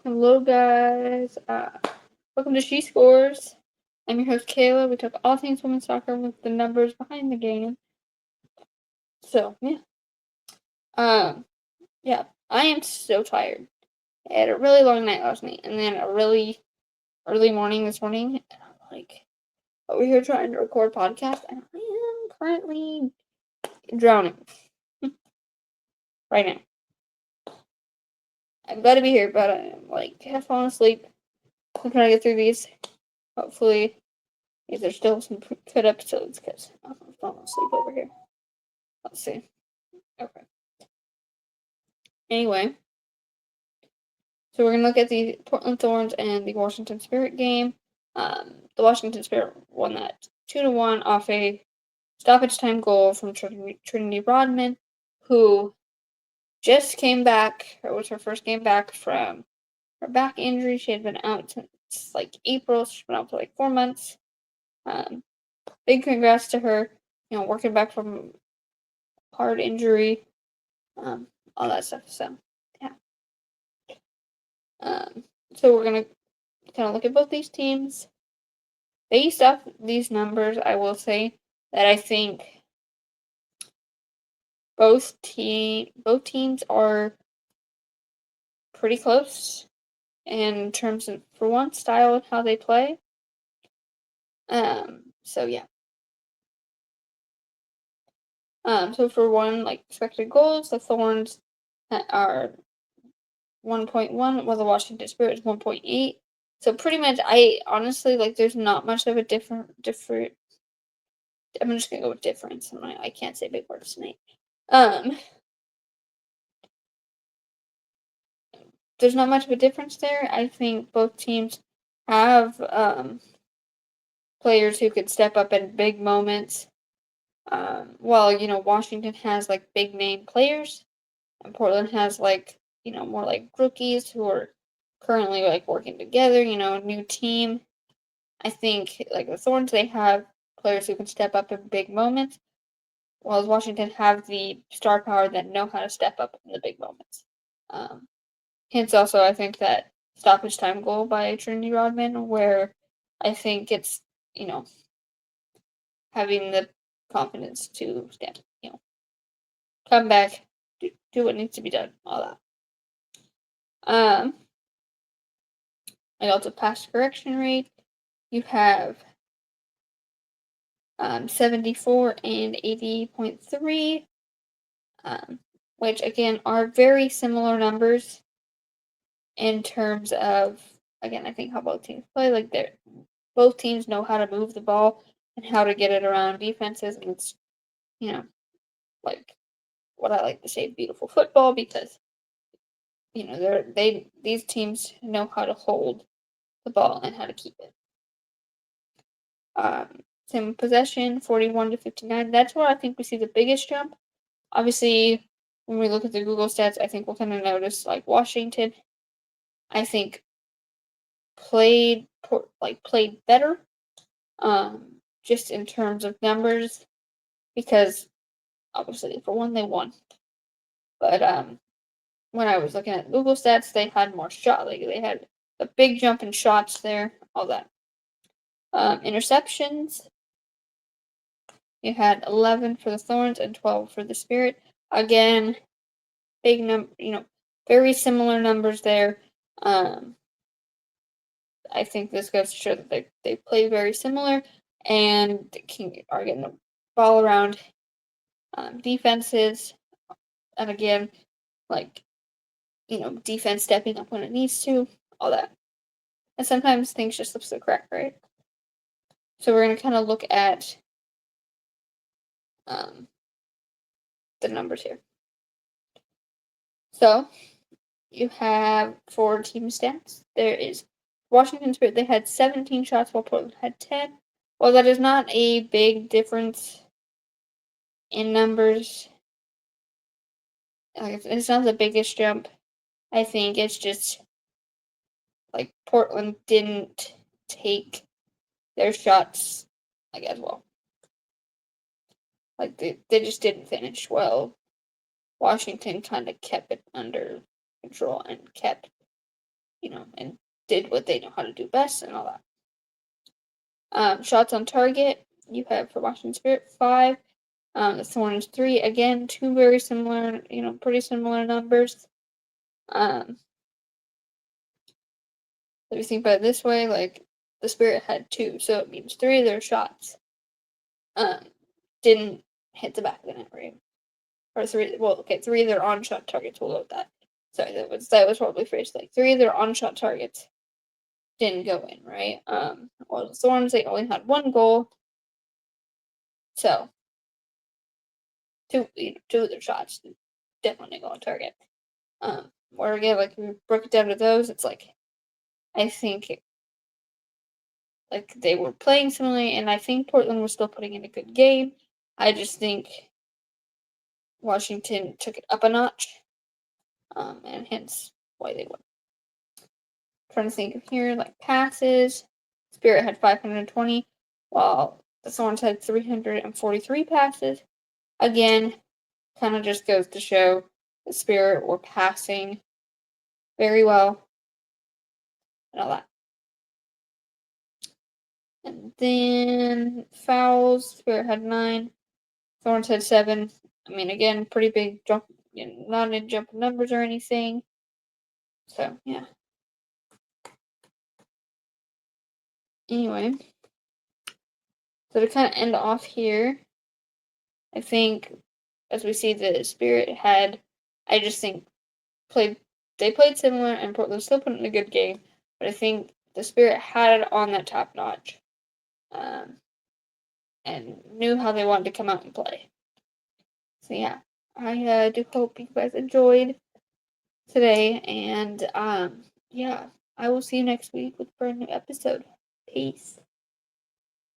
Hello, guys. Welcome to She Scores. I'm your host, Kayla. We talk all things women's soccer with the numbers behind the game. So, yeah. Um, yeah. I am so tired. I had a really long night last night and then a really early morning this morning. And I'm like over here trying to record podcast, and I am currently drowning right now. I'm glad to be here, but I'm like half fallen asleep. I'm trying to get through these. Hopefully, there's still some good episodes because I'm falling asleep over here. Let's see. Okay. Anyway, so we're gonna look at the Portland Thorns and the Washington Spirit game. The Washington Spirit won that 2-1 off a stoppage time goal from Trinity Rodman, who just came back. It was her first game back from her back injury. She had been out since like April. She's been out for like 4 months. Um, Big congrats to her. Working back from hard injury, all that stuff. So yeah. Um, so we're gonna kind of look at both these teams. Based off these numbers, I will say that I think both teams are pretty close in terms of, for one, style and how they play. So yeah. So for one, like expected goals, the Thorns are 1.1, while the Washington Spirit is 1.8. So pretty much, I honestly like. There's not much of a different. I'm just gonna go with difference. I can't say big words tonight. Um, there's not much of a difference there. I think both teams have players who could step up in big moments. While Washington has like big name players, and Portland has like more like rookies who are currently like working together. A new team. I think like the Thorns, they have players who can step up in big moments, while Washington have the star power that know how to step up in the big moments. Um, Hence, also, I think that stoppage time goal by Trinity Rodman, where I think it's, you know, having the confidence to stand, come back, do what needs to be done, all that. And also pass correction rate, you have 74 and 80.3, which again are very similar numbers in terms of, again, I think how both teams play. Like both teams know how to move the ball and how to get it around defenses, and it's like what I like to say, beautiful football, because these teams know how to hold the ball and how to keep it. Same possession, 41 to 59. That's where I think we see the biggest jump. Obviously, when we look at the Google stats, I think we'll kind of notice like Washington, I think played better, just in terms of numbers, because obviously for one they won, but when I was looking at Google stats, they had more shot. Like they had a big jump in shots there, all that. Interceptions, you had 11 for the Thorns and 12 for the Spirit. Again, big number, very similar numbers there. I think this goes to show that they play very similar and are getting the ball around defenses. And again, like, defense stepping up when it needs to, all that. And sometimes things just slip through the crack, right? So we're going to kind of look at the numbers here. So you have 4 team stats. There is Washington Spirit. They had 17 shots, while Portland had 10. Well, that is not a big difference in numbers. Like, it's not the biggest jump. I think it's just like Portland didn't take their shots like as well. Like they just didn't finish well. Washington kind of kept it under control and kept and did what they know how to do best and all that. Shots on target, you have for Washington Spirit 5. The Thorns 3. Again, two very similar, pretty similar numbers. If you think about it this way, like the Spirit had 2, so it means 3 of their shots didn't hit the back of the net, right? Or 3. Well, okay, 3 of their on-shot targets. We'll go with that. Sorry, that was probably phrased like 3 of their on-shot targets didn't go in, right? Well, the Thorns, they only had 1 goal, so 2 of their shots definitely go on target. Where again, like we broke it down to those, it's like I think like they were playing similarly, and I think Portland was still putting in a good game. I just think Washington took it up a notch, and hence why they won. Trying to think of here, like passes. Spirit had 520, while the Thorns had 343 passes. Again, kind of just goes to show the Spirit were passing very well and all that. And then fouls, Spirit had 9, Thorns had 7. I mean, again, pretty big jump, not in jump numbers or anything. So, yeah. Anyway, so to kind of end off here, I think as we see the Spirit had, I just think they played similar and Portland still put in a good game, but I think the Spirit had it on that top notch, and knew how they wanted to come out and play. So yeah, I do hope you guys enjoyed today, and yeah, I will see you next week with a brand new episode. Peace.